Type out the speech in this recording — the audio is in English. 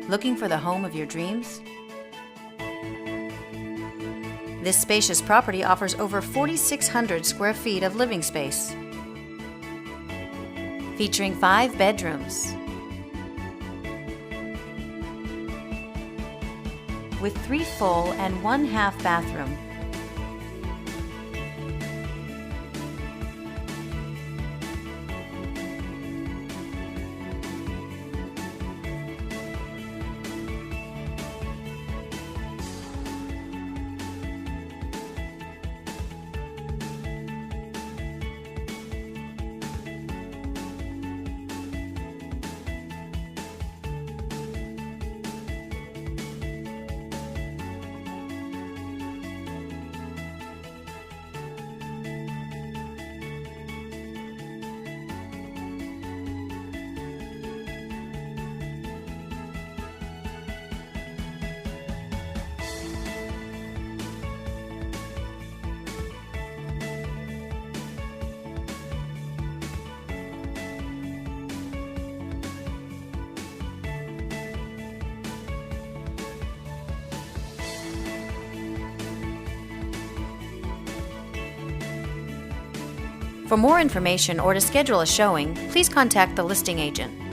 Looking for the home of your dreams? This spacious property offers over 4,600 square feet of living space, featuring 5 bedrooms with 3 full and 1 half bathroom. For more information or to schedule a showing, please contact the listing agent.